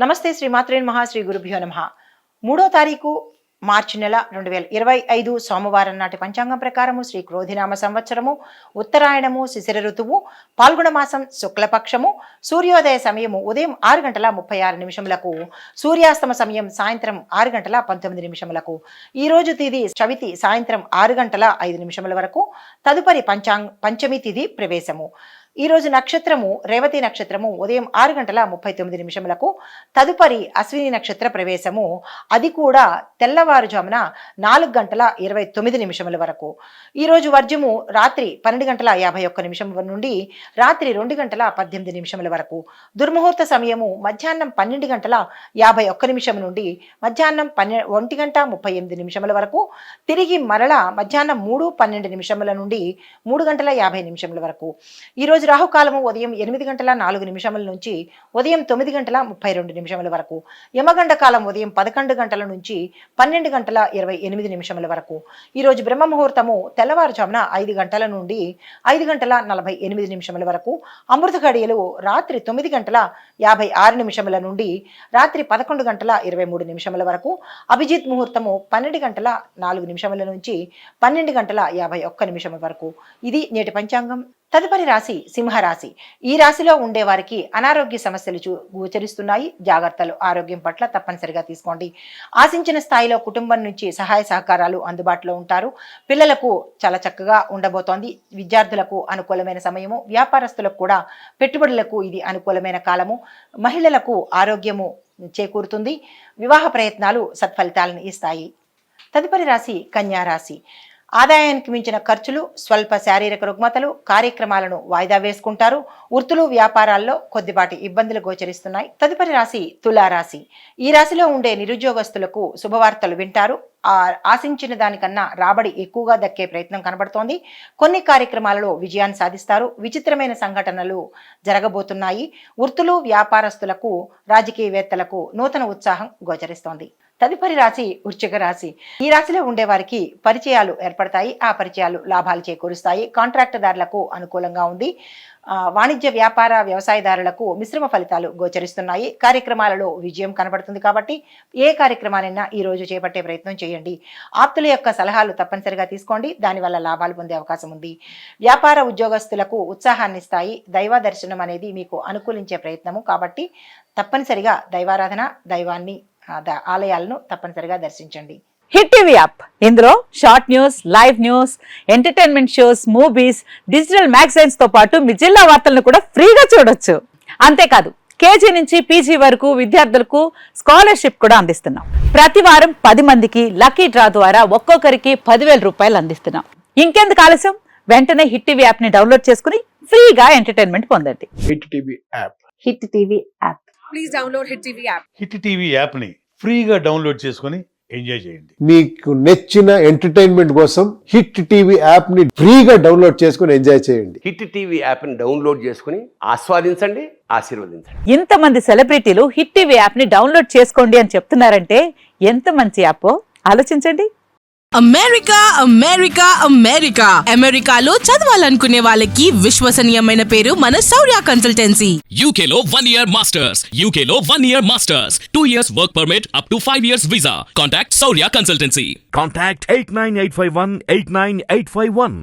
నమస్తే శ్రీమాత్రే నమః శ్రీ గురుభ్యో నమః 3వ తారీఖు మార్చి నెల 2025 సోమవారం నాటి పంచాంగం ప్రకారము శ్రీ క్రోధినామ సంవత్సరము ఉత్తరాయణము శిశిర ఋతువు పాల్గొన మాసం శుక్లపక్షము సూర్యోదయ సమయము ఉదయం 6:36 సూర్యాస్తమ సమయం సాయంత్రం 6:19 ఈ రోజు తిథి చవితి సాయంత్రం 6:05 వరకు తదుపరి పంచమి తిథి ప్రవేశము ఈ రోజు నక్షత్రము రేవతి నక్షత్రము ఉదయం 6:39 తదుపరి అశ్విని నక్షత్ర ప్రవేశము అది కూడా తెల్లవారుజామున 4:29 వరకు ఈ రోజు వర్జము రాత్రి 12:51 నుండి రాత్రి 2:18 వరకు దుర్ముహూర్త సమయము మధ్యాహ్నం 12:51 నుండి మధ్యాహ్నం 1:38 వరకు తిరిగి మరలా మధ్యాహ్నం 3:12 నుండి 3:50 వరకు ఈ రోజు రాహుకాలము ఉదయం 8:04 నుంచి ఉదయం 9:32 వరకు యమగండ కాలం ఉదయం 11 గంటల నుంచి 12:28 వరకు ఈ రోజు బ్రహ్మ ముహూర్తము తెల్లవారుజామున 5 గంటల నుండి 5:48 వరకు అమృత ఘడియలు రాత్రి 9:56 నుండి రాత్రి 11:23 వరకు అభిజిత్ ముహూర్తము 12:04 నుంచి 12:51 వరకు ఇది నేటి పంచాంగం. తదుపరి రాశి సింహరాశి. ఈ రాశిలో ఉండే వారికి అనారోగ్య సమస్యలు గోచరిస్తున్నాయి. జాగ్రత్తలు ఆరోగ్యం పట్ల తప్పనిసరిగా తీసుకోండి. ఆశించిన స్థాయిలో కుటుంబం నుంచి సహాయ సహకారాలు అందుబాటులో ఉంటారు. పిల్లలకు చాలా చక్కగా ఉండబోతోంది. విద్యార్థులకు అనుకూలమైన సమయము, వ్యాపారస్తులకు కూడా పెట్టుబడులకు ఇది అనుకూలమైన కాలము. మహిళలకు ఆరోగ్యము చేకూరుతుంది. వివాహ ప్రయత్నాలు సత్ఫలితాలను ఇస్తాయి. తదుపరి రాశి కన్యా రాశి. ఆదాయానికి మించిన ఖర్చులు, స్వల్ప శారీరక రుగ్మతలు, కార్యక్రమాలను వాయిదా వేసుకుంటారు. వృత్తులు వ్యాపారాల్లో కొద్దిపాటి ఇబ్బందులు గోచరిస్తున్నాయి. తదుపరి రాశి తులారాశి. ఈ రాశిలో ఉండే నిరుద్యోగస్తులకు శుభవార్తలు వింటారు. ఆశించిన దానికన్నా రాబడి ఎక్కువగా దక్కే ప్రయత్నం కనబడుతోంది. కొన్ని కార్యక్రమాలలో విజయాన్ని సాధిస్తారు. విచిత్రమైన సంఘటనలు జరగబోతున్నాయి. వృత్తులు వ్యాపారస్తులకు, రాజకీయవేత్తలకు నూతన ఉత్సాహం గోచరిస్తోంది. తదుపరి రాశి వృశ్చిక రాశి. ఈ రాశిలో ఉండే వారికి పరిచయాలు ఏర్పడతాయి. ఆ పరిచయాలు లాభాలు చేకూరుస్తాయి. కాంట్రాక్టుదారులకు అనుకూలంగా ఉంది. వాణిజ్య వ్యాపార వ్యవసాయదారులకు మిశ్రమ ఫలితాలు గోచరిస్తున్నాయి. కార్యక్రమాలలో విజయం కనబడుతుంది కాబట్టి ఏ కార్యక్రమానైనా ఈ రోజు చేపట్టే ప్రయత్నం చేయండి. ఆప్తుల యొక్క సలహాలు తప్పనిసరిగా తీసుకోండి. దానివల్ల లాభాలు పొందే అవకాశం ఉంది. వ్యాపార ఉద్యోగస్తులకు ఉత్సాహాన్ని ఇస్తాయి. దైవ దర్శనం అనేది మీకు అనుకూలించే ప్రయత్నము కాబట్టి తప్పనిసరిగా దైవారాధన, దైవాన్ని ఆలయాలను తప్పనిసరిగా దర్శించండి. హిట్ టీవీ యాప్, ఇందులో short news, live news, entertainment shows, movies, digital magazines తో పాటు మీ జిల్లా వార్తలను కూడా ఫ్రీగా చూడొచ్చు. అంతేకాదు కేజీ నుంచి పీజీ వరకు విద్యార్థులకు స్కాలర్షిప్ కూడా అందిస్తున్నాం. ప్రతి వారం 10 మందికి లక్కీ డ్రా ద్వారా ఒక్కొక్కరికి 10,000 రూపాయలు అందిస్తున్నాం. ఇంకెందుకు ఆలస్యం, వెంటనే హిట్ టీవీ యాప్ ని డౌన్లోడ్ చేసుకుని ఫ్రీగా ఎంటర్టైన్మెంట్ పొందండి. Hit TV app. Hit TV app. Please download hit TV app. Hit TV app ని ఫ్రీగా డౌన్లోడ్ చేసుకుని ఎంజాయ్ చేయండి. మీకు నచ్చిన ఎంటర్టైన్మెంట్ కోసం హిట్ టీవీ యాప్ ని ఫ్రీగా డౌన్లోడ్ చేసుకుని ఎంజాయ్ చేయండి. హిట్ టీవీ యాప్ ని డౌన్లోడ్ చేసుకుని ఆస్వాదించండి, ఆశీర్వదించండి. ఇంతమంది సెలబ్రిటీలు హిట్ టీవీ యాప్ ని డౌన్లోడ్ చేసుకోండి అని చెప్తున్నారంటే ఎంత మంచి యాప్ ఆలోచించండి. అమెరికా అమెరికా అమెరికా అమెరికాలో చదవాలనుకునే వాళ్ళకి విశ్వసనీయమైన పేరు మన శౌర్య కన్సల్టెన్సీ. UK లో 1 year masters. UK లో 1 year masters. 2 years work permit up to 5 years visa. Contact Saurya Consultancy. Contact 89851 89851.